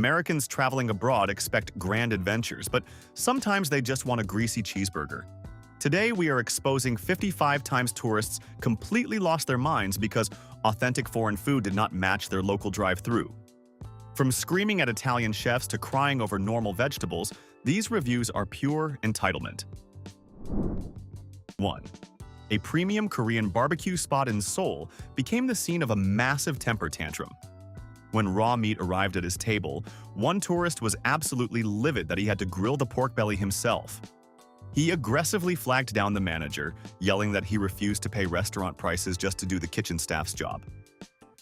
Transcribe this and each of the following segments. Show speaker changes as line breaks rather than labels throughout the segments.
Americans traveling abroad expect grand adventures, but sometimes they just want a greasy cheeseburger. Today, we are exposing 55 times tourists completely lost their minds because authentic foreign food did not match their local drive-thru. From screaming at Italian chefs to crying over normal vegetables, these reviews are pure entitlement. 1. A premium Korean barbecue spot in Seoul became the scene of a massive temper tantrum. When raw meat arrived at his table, one tourist was absolutely livid that he had to grill the pork belly himself. He aggressively flagged down the manager, yelling that he refused to pay restaurant prices just to do the kitchen staff's job.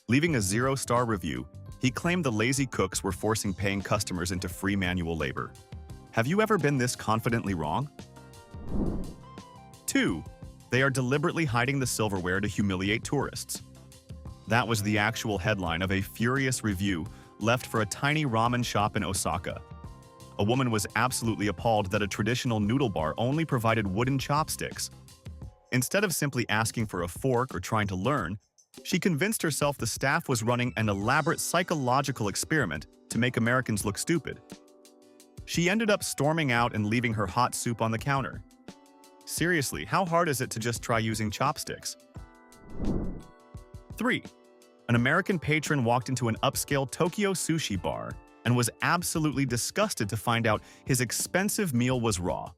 Leaving a 0-star review, he claimed the lazy cooks were forcing paying customers into free manual labor. Have you ever been this confidently wrong? 2. They are deliberately hiding the silverware to humiliate tourists. That was the actual headline of a furious review left for a tiny ramen shop in Osaka. A woman was absolutely appalled that a traditional noodle bar only provided wooden chopsticks. Instead of simply asking for a fork or trying to learn, she convinced herself the staff was running an elaborate psychological experiment to make Americans look stupid. She ended up storming out and leaving her hot soup on the counter. Seriously, how hard is it to just try using chopsticks? 3. An American patron walked into an upscale Tokyo sushi bar and was absolutely disgusted to find out his expensive meal was raw.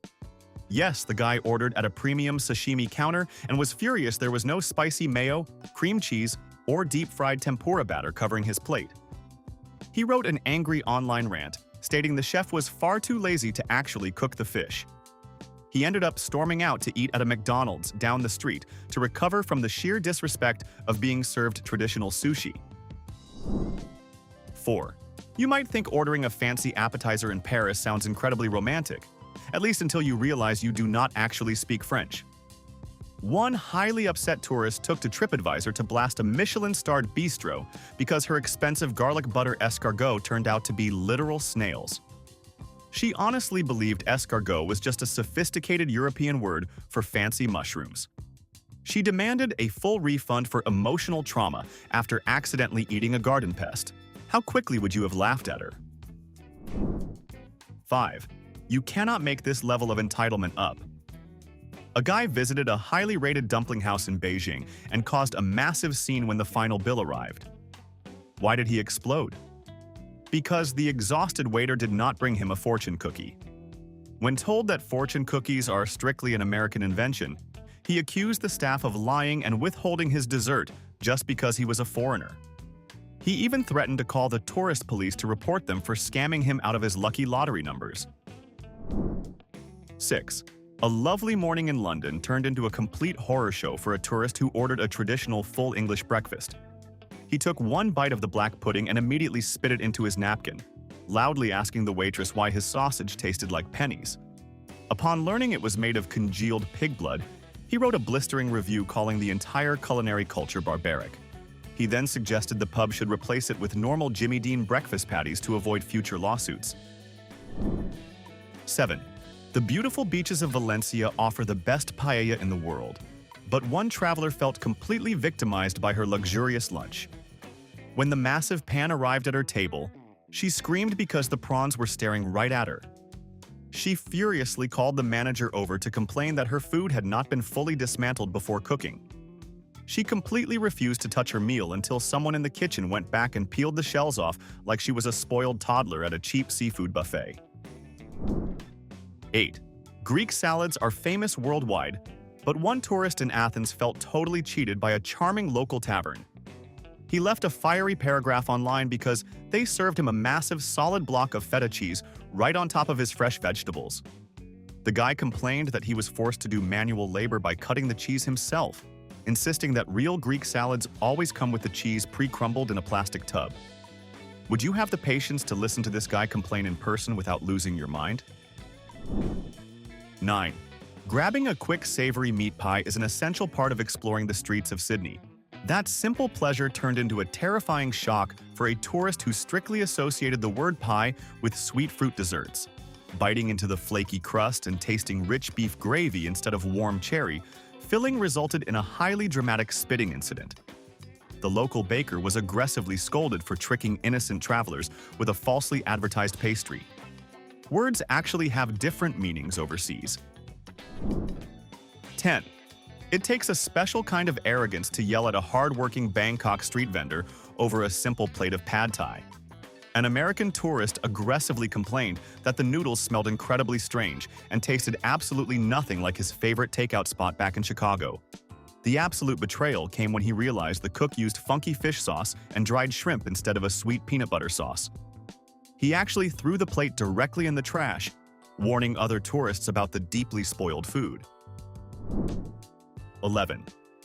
Yes, the guy ordered at a premium sashimi counter and was furious there was no spicy mayo, cream cheese, or deep-fried tempura batter covering his plate. He wrote an angry online rant, stating the chef was far too lazy to actually cook the fish. He ended up storming out to eat at a McDonald's down the street to recover from the sheer disrespect of being served traditional sushi. 4. You might think ordering a fancy appetizer in Paris sounds incredibly romantic, at least until you realize you do not actually speak French. One highly upset tourist took to TripAdvisor to blast a Michelin-starred bistro because her expensive garlic butter escargot turned out to be literal snails. She honestly believed escargot was just a sophisticated European word for fancy mushrooms. She demanded a full refund for emotional trauma after accidentally eating a garden pest. How quickly would you have laughed at her? 5. You cannot make this level of entitlement up. A guy visited a highly rated dumpling house in Beijing and caused a massive scene when the final bill arrived. Why did he explode? Because the exhausted waiter did not bring him a fortune cookie. When told that fortune cookies are strictly an American invention, he accused the staff of lying and withholding his dessert just because he was a foreigner. He even threatened to call the tourist police to report them for scamming him out of his lucky lottery numbers. 6. A lovely morning in London turned into a complete horror show for a tourist who ordered a traditional full English breakfast. He took one bite of the black pudding and immediately spit it into his napkin, loudly asking the waitress why his sausage tasted like pennies. Upon learning it was made of congealed pig blood, he wrote a blistering review calling the entire culinary culture barbaric. He then suggested the pub should replace it with normal Jimmy Dean breakfast patties to avoid future lawsuits. 7. The beautiful beaches of Valencia offer the best paella in the world, but one traveler felt completely victimized by her luxurious lunch. When the massive pan arrived at her table, she screamed because the prawns were staring right at her. She furiously called the manager over to complain that her food had not been fully dismantled before cooking. She completely refused to touch her meal until someone in the kitchen went back and peeled the shells off like she was a spoiled toddler at a cheap seafood buffet. 8. Greek salads are famous worldwide, but one tourist in Athens felt totally cheated by a charming local tavern. He left a fiery paragraph online because they served him a massive solid block of feta cheese right on top of his fresh vegetables. The guy complained that he was forced to do manual labor by cutting the cheese himself, insisting that real Greek salads always come with the cheese pre-crumbled in a plastic tub. Would you have the patience to listen to this guy complain in person without losing your mind? 9. Grabbing a quick savory meat pie is an essential part of exploring the streets of Sydney. That simple pleasure turned into a terrifying shock for a tourist who strictly associated the word pie with sweet fruit desserts. Biting into the flaky crust and tasting rich beef gravy instead of warm cherry, filling resulted in a highly dramatic spitting incident. the local baker was aggressively scolded for tricking innocent travelers with a falsely advertised pastry. Words actually have different meanings overseas. 10. It takes a special kind of arrogance to yell at a hard-working Bangkok street vendor over a simple plate of pad thai. An American tourist aggressively complained that the noodles smelled incredibly strange and tasted absolutely nothing like his favorite takeout spot back in Chicago. The absolute betrayal came when he realized the cook used funky fish sauce and dried shrimp instead of a sweet peanut butter sauce. He actually threw the plate directly in the trash, warning other tourists about the deeply spoiled food. 11.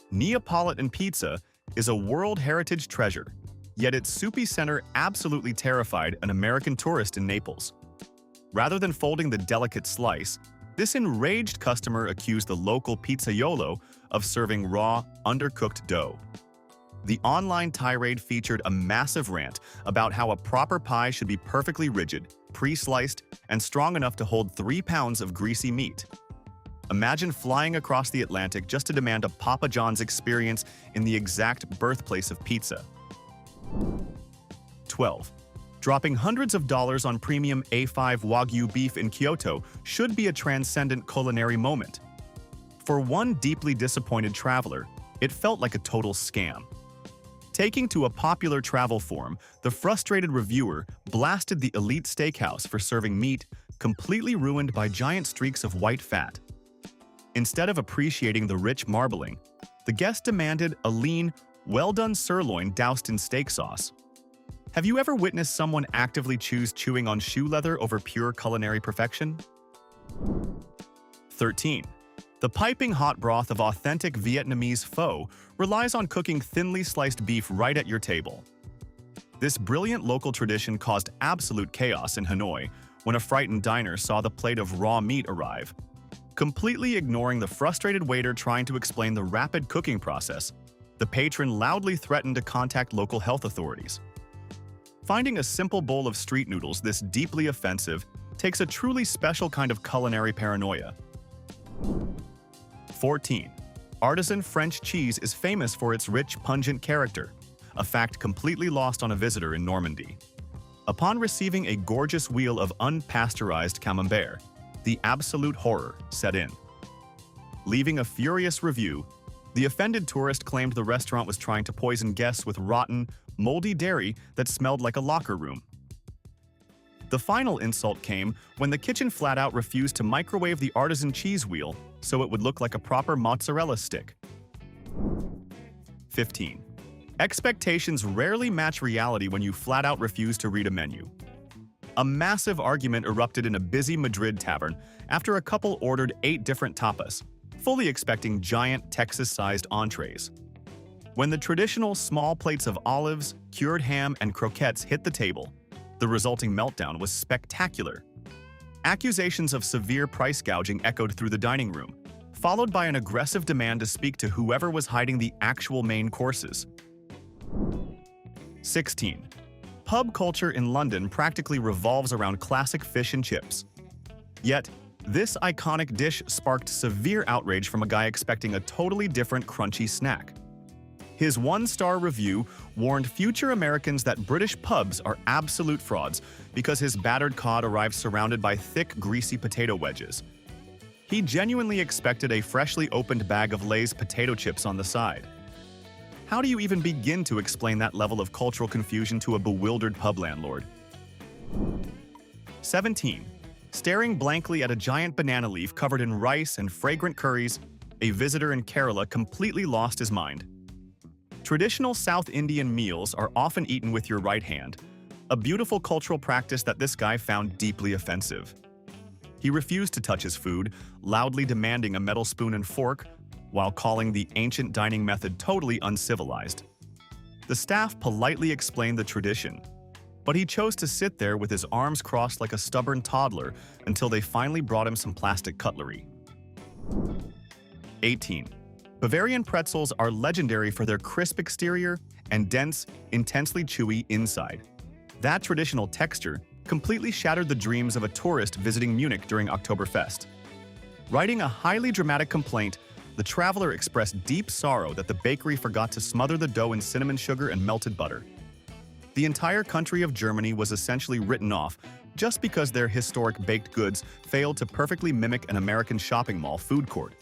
Neapolitan pizza is a World Heritage treasure, yet its soupy center absolutely terrified an American tourist in Naples. Rather than folding the delicate slice, this enraged customer accused the local pizzaiolo of serving raw, undercooked dough. The online tirade featured a massive rant about how a proper pie should be perfectly rigid, pre-sliced, and strong enough to hold 3 pounds of greasy meat. Imagine flying across the Atlantic just to demand a Papa John's experience in the exact birthplace of pizza. 12. Dropping hundreds of dollars on premium A5 Wagyu beef in Kyoto should be a transcendent culinary moment. For one deeply disappointed traveler, it felt like a total scam. Taking to a popular travel forum, the frustrated reviewer blasted the elite steakhouse for serving meat completely ruined by giant streaks of white fat. Instead of appreciating the rich marbling, the guest demanded a lean, well-done sirloin doused in steak sauce. Have you ever witnessed someone actively choose chewing on shoe leather over pure culinary perfection? 13. The piping hot broth of authentic Vietnamese pho relies on cooking thinly sliced beef right at your table. This brilliant local tradition caused absolute chaos in Hanoi when a frightened diner saw the plate of raw meat arrive. Completely ignoring the frustrated waiter trying to explain the rapid cooking process, the patron loudly threatened to contact local health authorities. Finding a simple bowl of street noodles this deeply offensive takes a truly special kind of culinary paranoia. 14. Artisan French cheese is famous for its rich, pungent character, a fact completely lost on a visitor in Normandy. Upon receiving a gorgeous wheel of unpasteurized camembert, the absolute horror set in. Leaving a furious review, the offended tourist claimed the restaurant was trying to poison guests with rotten, moldy dairy that smelled like a locker room. The final insult came when the kitchen flat-out refused to microwave the artisan cheese wheel so it would look like a proper mozzarella stick. 15. Expectations rarely match reality when you flat-out refuse to read a menu. A massive argument erupted in a busy Madrid tavern after a couple ordered 8 different tapas, fully expecting giant Texas-sized entrees. When the traditional small plates of olives, cured ham, and croquettes hit the table, the resulting meltdown was spectacular. Accusations of severe price gouging echoed through the dining room, followed by an aggressive demand to speak to whoever was hiding the actual main courses. 16. Pub culture in London practically revolves around classic fish and chips. Yet, this iconic dish sparked severe outrage from a guy expecting a totally different crunchy snack. His 1-star review warned future Americans that British pubs are absolute frauds because his battered cod arrived surrounded by thick, greasy potato wedges. He genuinely expected a freshly opened bag of Lay's potato chips on the side. How do you even begin to explain that level of cultural confusion to a bewildered pub landlord? 17. Staring blankly at a giant banana leaf covered in rice and fragrant curries, a visitor in Kerala completely lost his mind. Traditional South Indian meals are often eaten with your right hand, a beautiful cultural practice that this guy found deeply offensive. He refused to touch his food, loudly demanding a metal spoon and fork, while calling the ancient dining method totally uncivilized. The staff politely explained the tradition, but he chose to sit there with his arms crossed like a stubborn toddler until they finally brought him some plastic cutlery. 18. Bavarian pretzels are legendary for their crisp exterior and dense, intensely chewy inside. That traditional texture completely shattered the dreams of a tourist visiting Munich during Oktoberfest. Writing a highly dramatic complaint, The traveler expressed deep sorrow that the bakery forgot to smother the dough in cinnamon sugar and melted butter. The entire country of Germany was essentially written off just because their historic baked goods failed to perfectly mimic an American shopping mall food court.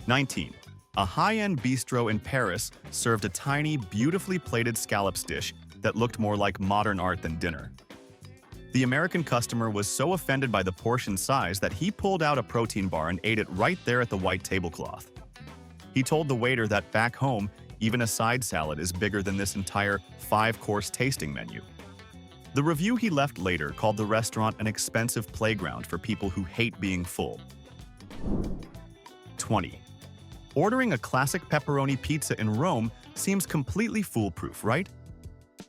19. A high-end bistro in Paris served a tiny, beautifully plated scallops dish that looked more like modern art than dinner. The American customer was so offended by the portion size that he pulled out a protein bar and ate it right there at the white tablecloth. He told the waiter that back home, even a side salad is bigger than this entire 5-course tasting menu. The review he left later called the restaurant an expensive playground for people who hate being full. 20. Ordering a classic pepperoni pizza in Rome seems completely foolproof, right?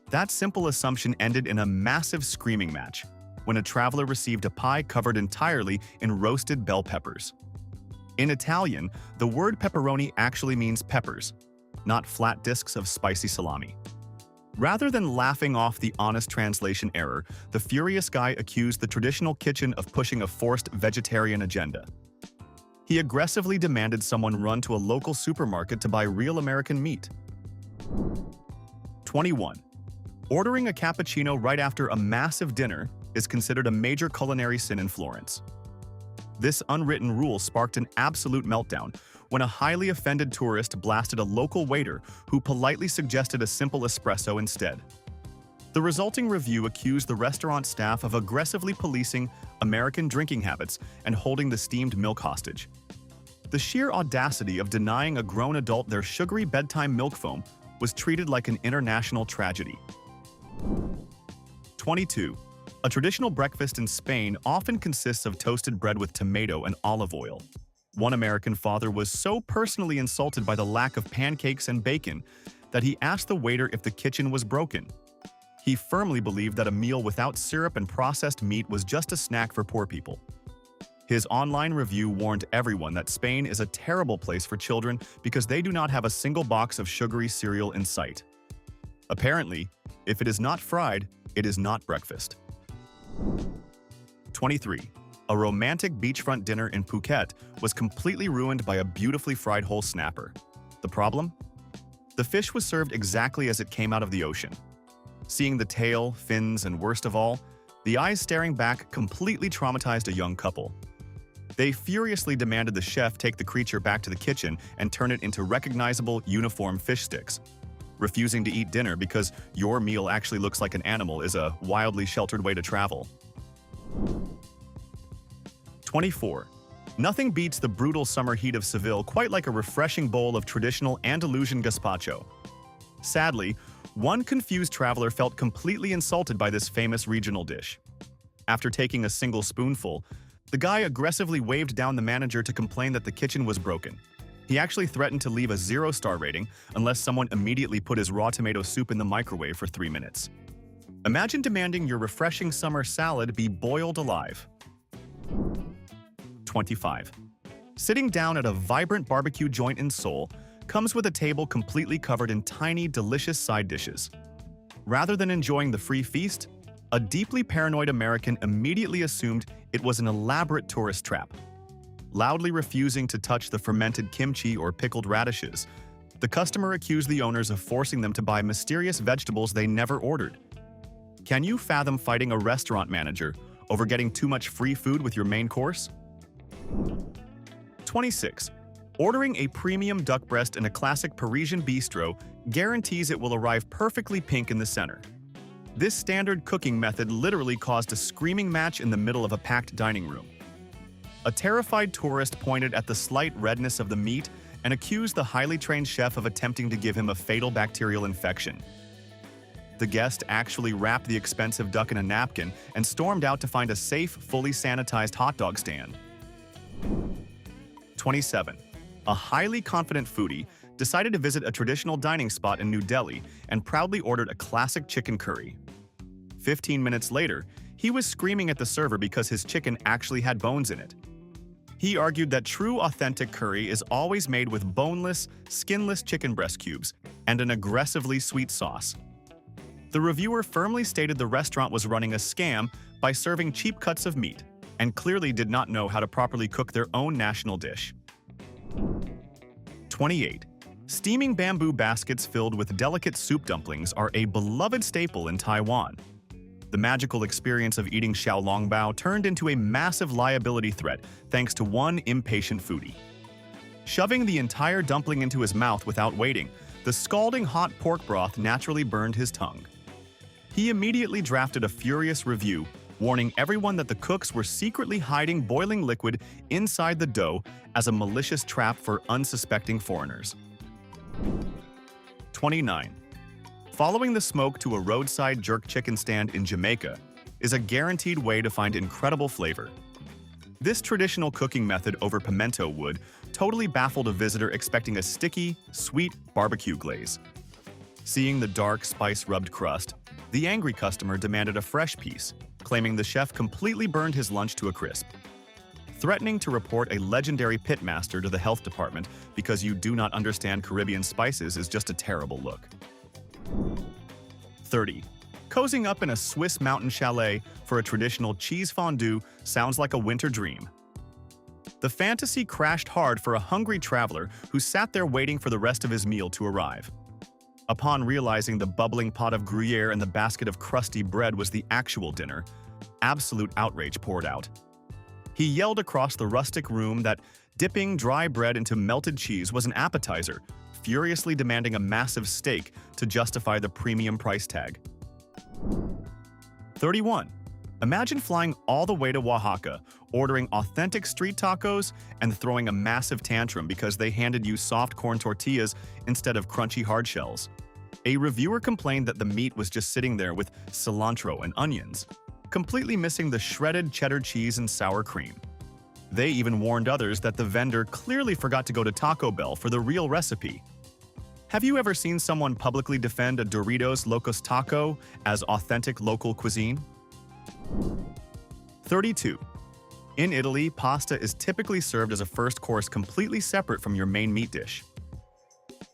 That simple assumption ended in a massive screaming match when a traveler received a pie covered entirely in roasted bell peppers. In Italian, the word pepperoni actually means peppers, not flat discs of spicy salami. Rather than laughing off the honest translation error, the furious guy accused the traditional kitchen of pushing a forced vegetarian agenda. He aggressively demanded someone run to a local supermarket to buy real American meat. 21. Ordering a cappuccino right after a massive dinner is considered a major culinary sin in Florence. This unwritten rule sparked an absolute meltdown when a highly offended tourist blasted a local waiter who politely suggested a simple espresso instead. The resulting review accused the restaurant staff of aggressively policing American drinking habits and holding the steamed milk hostage. The sheer audacity of denying a grown adult their sugary bedtime milk foam was treated like an international tragedy. 22. A traditional breakfast in Spain often consists of toasted bread with tomato and olive oil. One American father was so personally insulted by the lack of pancakes and bacon that he asked the waiter if the kitchen was broken. He firmly believed that a meal without syrup and processed meat was just a snack for poor people. His online review warned everyone that Spain is a terrible place for children because they do not have a single box of sugary cereal in sight. Apparently, if it is not fried, it is not breakfast. 23. A romantic beachfront dinner in Phuket was completely ruined by a beautifully fried whole snapper. The problem? The fish was served exactly as it came out of the ocean. Seeing the tail, fins, and worst of all, the eyes staring back completely traumatized a young couple. They furiously demanded the chef take the creature back to the kitchen and turn it into recognizable, uniform fish sticks. Refusing to eat dinner because your meal actually looks like an animal is a wildly sheltered way to travel. 24. Nothing beats the brutal summer heat of Seville quite like a refreshing bowl of traditional Andalusian gazpacho. Sadly, one confused traveler felt completely insulted by this famous regional dish. After taking a single spoonful, the guy aggressively waved down the manager to complain that the kitchen was broken. He actually threatened to leave a 0-star rating unless someone immediately put his raw tomato soup in the microwave for 3 minutes. Imagine demanding your refreshing summer salad be boiled alive. 25. Sitting down at a vibrant barbecue joint in Seoul comes with a table completely covered in tiny, delicious side dishes. Rather than enjoying the free feast, a deeply paranoid American immediately assumed it was an elaborate tourist trap. Loudly refusing to touch the fermented kimchi or pickled radishes, the customer accused the owners of forcing them to buy mysterious vegetables they never ordered. Can you fathom fighting a restaurant manager over getting too much free food with your main course? 26. Ordering a premium duck breast in a classic Parisian bistro guarantees it will arrive perfectly pink in the center. This standard cooking method literally caused a screaming match in the middle of a packed dining room. A terrified tourist pointed at the slight redness of the meat and accused the highly trained chef of attempting to give him a fatal bacterial infection. The guest actually wrapped the expensive duck in a napkin and stormed out to find a safe, fully sanitized hot dog stand. 27. A highly confident foodie decided to visit a traditional dining spot in New Delhi and proudly ordered a classic chicken curry. 15 minutes later, he was screaming at the server because his chicken actually had bones in it. He argued that true authentic curry is always made with boneless, skinless chicken breast cubes and an aggressively sweet sauce. The reviewer firmly stated the restaurant was running a scam by serving cheap cuts of meat and clearly did not know how to properly cook their own national dish. 28. Steaming bamboo baskets filled with delicate soup dumplings are a beloved staple in Taiwan. The magical experience of eating xiaolongbao turned into a massive liability threat thanks to one impatient foodie. Shoving the entire dumpling into his mouth without waiting, the scalding hot pork broth naturally burned his tongue. He immediately drafted a furious review, warning everyone that the cooks were secretly hiding boiling liquid inside the dough as a malicious trap for unsuspecting foreigners. 29. Following the smoke to a roadside jerk chicken stand in Jamaica is a guaranteed way to find incredible flavor. This traditional cooking method over pimento wood totally baffled a visitor expecting a sticky, sweet barbecue glaze. Seeing the dark, spice-rubbed crust, the angry customer demanded a fresh piece, claiming the chef completely burned his lunch to a crisp. Threatening to report a legendary pitmaster to the health department because you do not understand Caribbean spices is just a terrible look. 30. Cozying up in a Swiss mountain chalet for a traditional cheese fondue sounds like a winter dream. The fantasy crashed hard for a hungry traveler who sat there waiting for the rest of his meal to arrive. Upon realizing the bubbling pot of Gruyere and the basket of crusty bread was the actual dinner, absolute outrage poured out. He yelled across the rustic room that dipping dry bread into melted cheese was an appetizer, furiously demanding a massive steak to justify the premium price tag. 31. Imagine flying all the way to Oaxaca, ordering authentic street tacos, and throwing a massive tantrum because they handed you soft corn tortillas instead of crunchy hard shells. A reviewer complained that the meat was just sitting there with cilantro and onions, completely missing the shredded cheddar cheese and sour cream. They even warned others that the vendor clearly forgot to go to Taco Bell for the real recipe. Have you ever seen someone publicly defend a Doritos Locos Taco as authentic local cuisine? 32. In Italy, pasta is typically served as a first course completely separate from your main meat dish.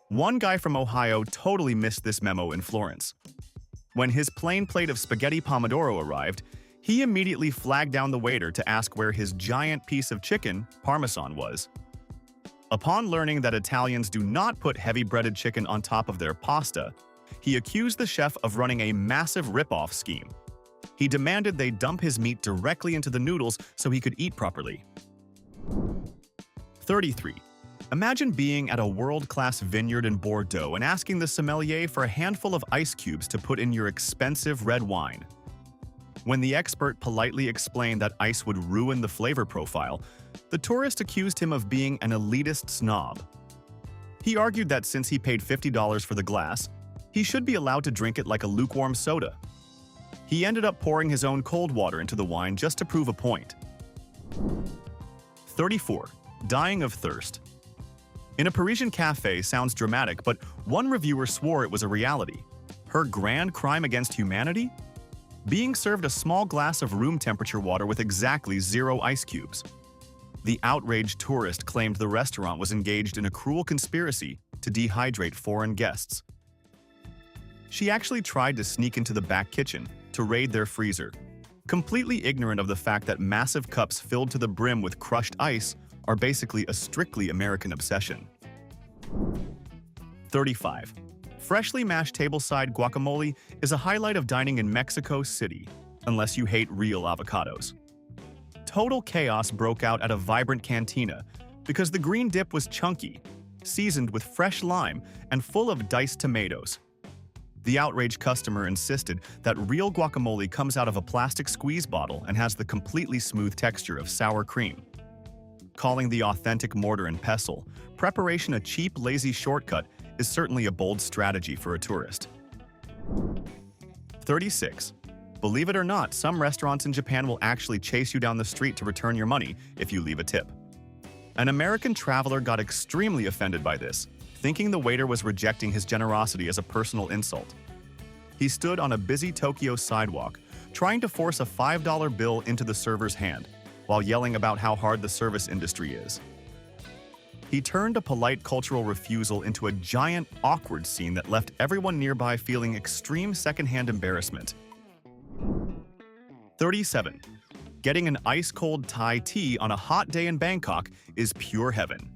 One guy from Ohio totally missed this memo in Florence. When his plain plate of spaghetti pomodoro arrived, he immediately flagged down the waiter to ask where his giant piece of chicken, parmesan, was. Upon learning that Italians do not put heavy breaded chicken on top of their pasta, he accused the chef of running a massive rip-off scheme. He demanded they dump his meat directly into the noodles so he could eat properly. 33. Imagine being at a world-class vineyard in Bordeaux and asking the sommelier for a handful of ice cubes to put in your expensive red wine. When the expert politely explained that ice would ruin the flavor profile, the tourist accused him of being an elitist snob. He argued that since he paid $50 for the glass, he should be allowed to drink it like a lukewarm soda. He ended up pouring his own cold water into the wine just to prove a point. 34. Dying of thirst. In a Parisian cafe sounds dramatic, but one reviewer swore it was a reality. Her grand crime against humanity? Being served a small glass of room temperature water with exactly 0 ice cubes. The outraged tourist claimed the restaurant was engaged in a cruel conspiracy to dehydrate foreign guests. She actually tried to sneak into the back kitchen to raid their freezer, completely ignorant of the fact that massive cups filled to the brim with crushed ice are basically a strictly American obsession. 35. Freshly mashed tableside guacamole is a highlight of dining in Mexico City, unless you hate real avocados. Total chaos broke out at a vibrant cantina because the green dip was chunky, seasoned with fresh lime, and full of diced tomatoes. The outraged customer insisted that real guacamole comes out of a plastic squeeze bottle and has the completely smooth texture of sour cream. Calling the authentic mortar and pestle preparation a cheap, lazy shortcut is certainly a bold strategy for a tourist. 36. Believe it or not, some restaurants in Japan will actually chase you down the street to return your money if you leave a tip. An American traveler got extremely offended by this, thinking the waiter was rejecting his generosity as a personal insult. He stood on a busy Tokyo sidewalk, trying to force a $5 bill into the server's hand, while yelling about how hard the service industry is. He turned a polite cultural refusal into a giant, awkward scene that left everyone nearby feeling extreme secondhand embarrassment. 37. Getting an ice-cold Thai tea on a hot day in Bangkok is pure heaven.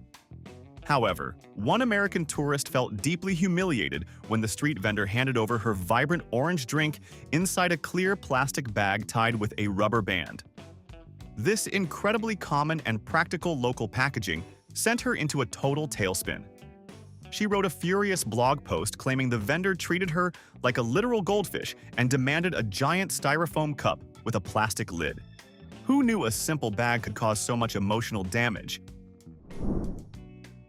However, one American tourist felt deeply humiliated when the street vendor handed over her vibrant orange drink inside a clear plastic bag tied with a rubber band. This incredibly common and practical local packaging sent her into a total tailspin. She wrote a furious blog post claiming the vendor treated her like a literal goldfish and demanded a giant styrofoam cup with a plastic lid. Who knew a simple bag could cause so much emotional damage?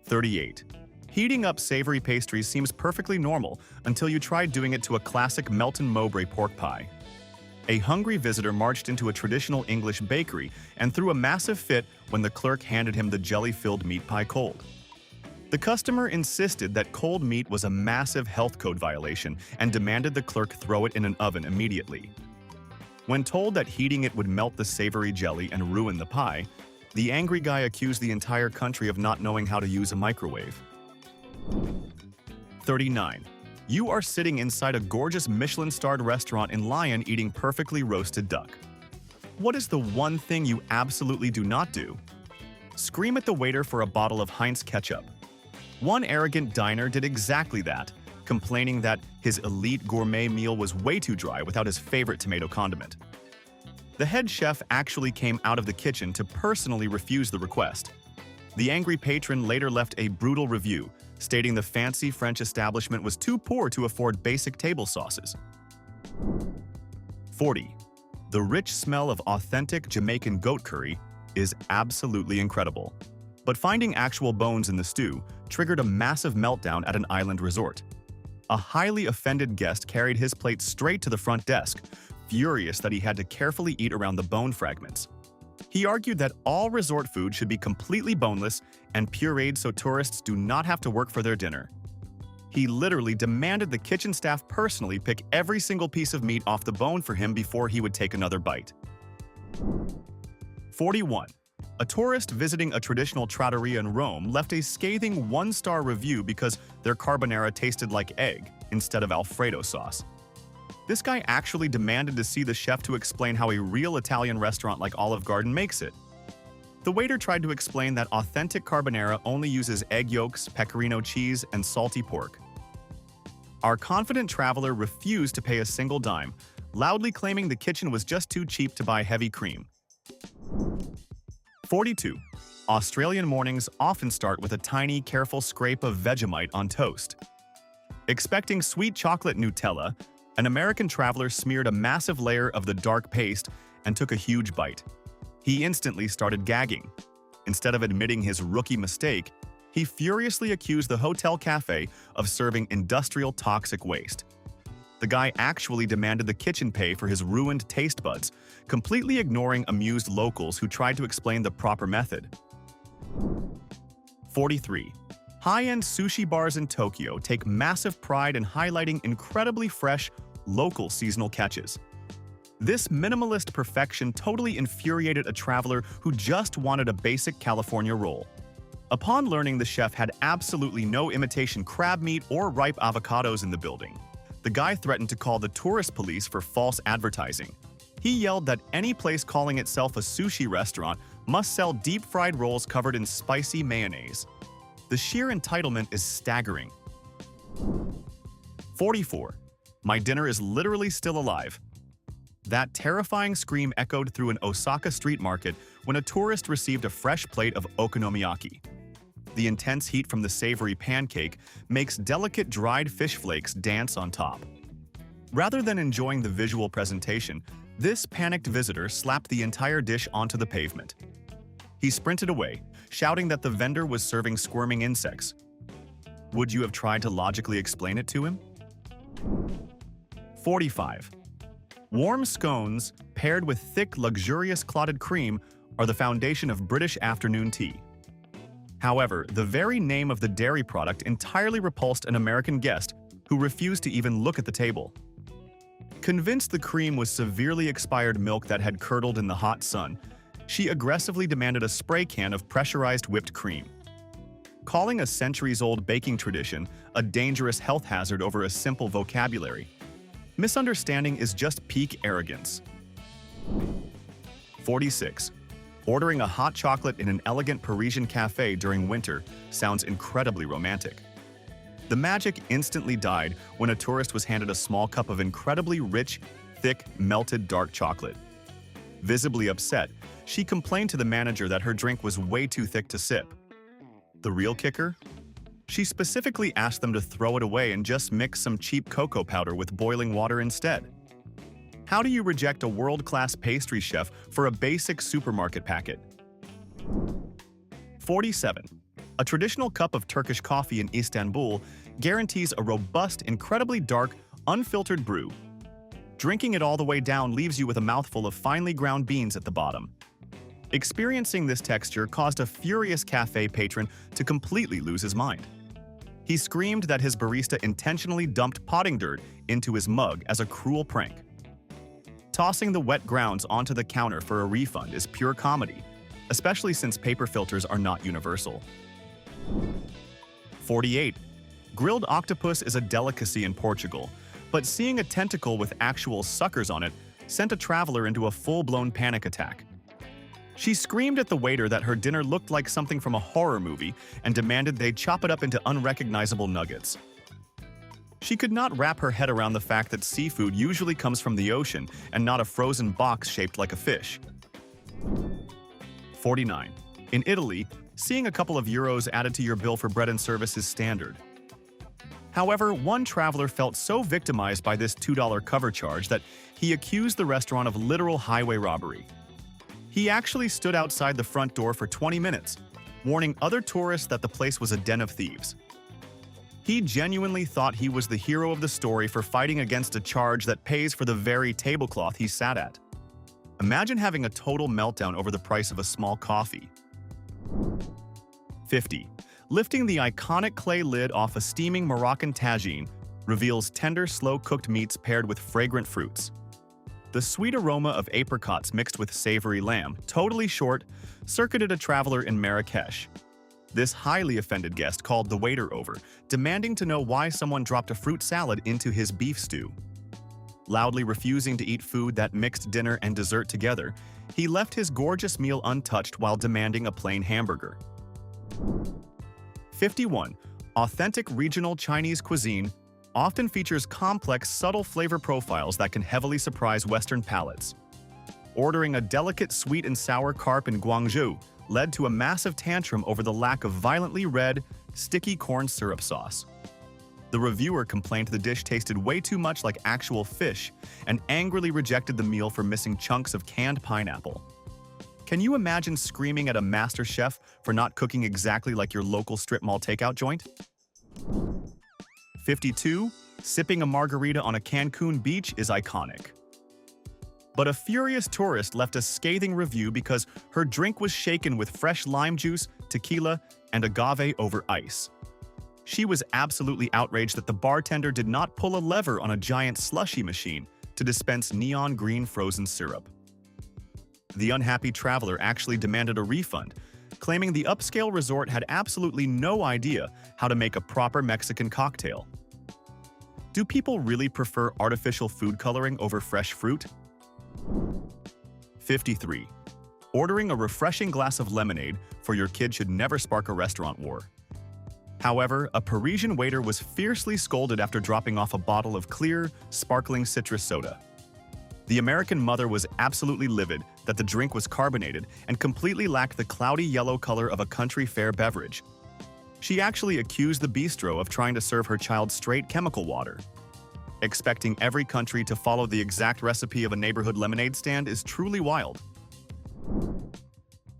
38. Heating up savory pastries seems perfectly normal until you try doing it to a classic Melton Mowbray pork pie. A hungry visitor marched into a traditional English bakery and threw a massive fit when the clerk handed him the jelly-filled meat pie cold. The customer insisted that cold meat was a massive health code violation and demanded the clerk throw it in an oven immediately. When told that heating it would melt the savory jelly and ruin the pie, the angry guy accused the entire country of not knowing how to use a microwave. 39. You are sitting inside a gorgeous Michelin-starred restaurant in Lyon eating perfectly roasted duck. What is the one thing you absolutely do not do? Scream at the waiter for a bottle of Heinz ketchup. One arrogant diner did exactly that, complaining that his elite gourmet meal was way too dry without his favorite tomato condiment. The head chef actually came out of the kitchen to personally refuse the request. The angry patron later left a brutal review, stating the fancy French establishment was too poor to afford basic table sauces. 40. The rich smell of authentic Jamaican goat curry is absolutely incredible. But finding actual bones in the stew triggered a massive meltdown at an island resort. A highly offended guest carried his plate straight to the front desk, furious that he had to carefully eat around the bone fragments. He argued that all resort food should be completely boneless and pureed so tourists do not have to work for their dinner. He literally demanded the kitchen staff personally pick every single piece of meat off the bone for him before he would take another bite. 41. A tourist visiting a traditional trattoria in Rome left a scathing one-star review because their carbonara tasted like egg instead of Alfredo sauce. This guy actually demanded to see the chef to explain how a real Italian restaurant like Olive Garden makes it. The waiter tried to explain that authentic carbonara only uses egg yolks, pecorino cheese, and salty pork. Our confident traveler refused to pay a single dime, loudly claiming the kitchen was just too cheap to buy heavy cream. 42. Australian mornings often start with a tiny, careful scrape of Vegemite on toast. Expecting sweet chocolate Nutella, an American traveler smeared a massive layer of the dark paste and took a huge bite. He instantly started gagging. Instead of admitting his rookie mistake, he furiously accused the hotel cafe of serving industrial toxic waste. The guy actually demanded the kitchen pay for his ruined taste buds, completely ignoring amused locals who tried to explain the proper method. 43. High-end sushi bars in Tokyo take massive pride in highlighting incredibly fresh, local seasonal catches. This minimalist perfection totally infuriated a traveler who just wanted a basic California roll. Upon learning the chef had absolutely no imitation crab meat or ripe avocados in the building, the guy threatened to call the tourist police for false advertising. He yelled that any place calling itself a sushi restaurant must sell deep-fried rolls covered in spicy mayonnaise. The sheer entitlement is staggering. 44. My dinner is literally still alive. That terrifying scream echoed through an Osaka street market when a tourist received a fresh plate of okonomiyaki. The intense heat from the savory pancake makes delicate dried fish flakes dance on top. Rather than enjoying the visual presentation, this panicked visitor slapped the entire dish onto the pavement. He sprinted away, shouting that the vendor was serving squirming insects. Would you have tried to logically explain it to him? 45. Warm scones, paired with thick, luxurious clotted cream, are the foundation of British afternoon tea. However, the very name of the dairy product entirely repulsed an American guest who refused to even look at the table. Convinced the cream was severely expired milk that had curdled in the hot sun, she aggressively demanded a spray can of pressurized whipped cream. Calling a centuries-old baking tradition a dangerous health hazard over a simple vocabulary, Misunderstanding is just peak arrogance. 46. Ordering a hot chocolate in an elegant Parisian cafe during winter sounds incredibly romantic. The magic instantly died when a tourist was handed a small cup of incredibly rich, thick, melted dark chocolate. Visibly upset, she complained to the manager that her drink was way too thick to sip. The real kicker? She specifically asked them to throw it away and just mix some cheap cocoa powder with boiling water instead. How do you reject a world-class pastry chef for a basic supermarket packet? 47. A traditional cup of Turkish coffee in Istanbul guarantees a robust, incredibly dark, unfiltered brew. Drinking it all the way down leaves you with a mouthful of finely ground beans at the bottom. Experiencing this texture caused a furious cafe patron to completely lose his mind. He screamed that his barista intentionally dumped potting dirt into his mug as a cruel prank. Tossing the wet grounds onto the counter for a refund is pure comedy, especially since paper filters are not universal. 48. Grilled octopus is a delicacy in Portugal, but seeing a tentacle with actual suckers on it sent a traveler into a full-blown panic attack. She screamed at the waiter that her dinner looked like something from a horror movie and demanded they chop it up into unrecognizable nuggets. She could not wrap her head around the fact that seafood usually comes from the ocean and not a frozen box shaped like a fish. 49. In Italy, seeing a couple of euros added to your bill for bread and service is standard. However, one traveler felt so victimized by this $2 cover charge that he accused the restaurant of literal highway robbery. He actually stood outside the front door for 20 minutes, warning other tourists that the place was a den of thieves. He genuinely thought he was the hero of the story for fighting against a charge that pays for the very tablecloth he sat at. Imagine having a total meltdown over the price of a small coffee. 50. Lifting the iconic clay lid off a steaming Moroccan tagine reveals tender, slow-cooked meats paired with fragrant fruits. The sweet aroma of apricots mixed with savory lamb, totally short, circuited a traveler in Marrakesh. This highly offended guest called the waiter over, demanding to know why someone dropped a fruit salad into his beef stew. Loudly refusing to eat food that mixed dinner and dessert together, he left his gorgeous meal untouched while demanding a plain hamburger. 51. Authentic regional Chinese cuisine often features complex, subtle flavor profiles that can heavily surprise Western palates. Ordering a delicate sweet and sour carp in Guangzhou led to a massive tantrum over the lack of violently red, sticky corn syrup sauce. The reviewer complained the dish tasted way too much like actual fish and angrily rejected the meal for missing chunks of canned pineapple. Can you imagine screaming at a master chef for not cooking exactly like your local strip mall takeout joint? 52. Sipping a margarita on a Cancun beach is iconic. But a furious tourist left a scathing review because her drink was shaken with fresh lime juice, tequila, and agave over ice. She was absolutely outraged that the bartender did not pull a lever on a giant slushy machine to dispense neon green frozen syrup. The unhappy traveler actually demanded a refund, claiming the upscale resort had absolutely no idea how to make a proper Mexican cocktail. Do people really prefer artificial food coloring over fresh fruit? 53. Ordering a refreshing glass of lemonade for your kid should never spark a restaurant war. However, a Parisian waiter was fiercely scolded after dropping off a bottle of clear, sparkling citrus soda. The American mother was absolutely livid that the drink was carbonated and completely lacked the cloudy yellow color of a country fair beverage. She actually accused the bistro of trying to serve her child straight chemical water. Expecting every country to follow the exact recipe of a neighborhood lemonade stand is truly wild.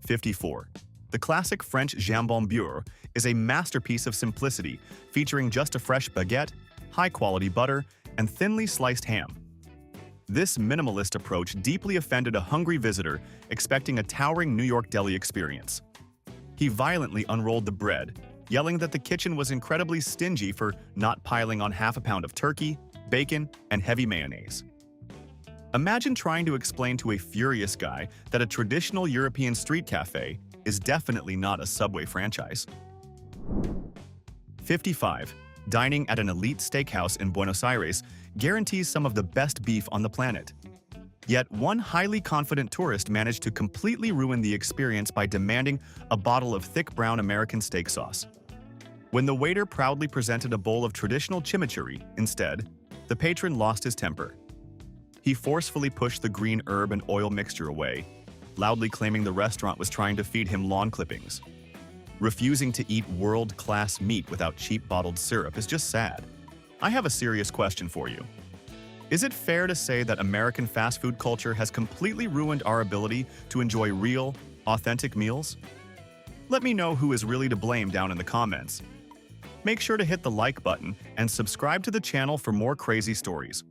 54. The classic French jambon beurre is a masterpiece of simplicity, featuring just a fresh baguette, high-quality butter, and thinly sliced ham. This minimalist approach deeply offended a hungry visitor expecting a towering New York deli experience. He violently unrolled the bread, yelling that the kitchen was incredibly stingy for not piling on half a pound of turkey, bacon, and heavy mayonnaise. Imagine trying to explain to a furious guy that a traditional European street cafe is definitely not a Subway franchise. 55. Dining at an elite steakhouse in Buenos Aires guarantees some of the best beef on the planet. Yet one highly confident tourist managed to completely ruin the experience by demanding a bottle of thick brown American steak sauce. When the waiter proudly presented a bowl of traditional chimichurri instead, the patron lost his temper. He forcefully pushed the green herb and oil mixture away, loudly claiming the restaurant was trying to feed him lawn clippings. Refusing to eat world-class meat without cheap bottled syrup is just sad. I have a serious question for you. Is it fair to say that American fast food culture has completely ruined our ability to enjoy real, authentic meals? Let me know who is really to blame down in the comments. Make sure to hit the like button and subscribe to the channel for more crazy stories.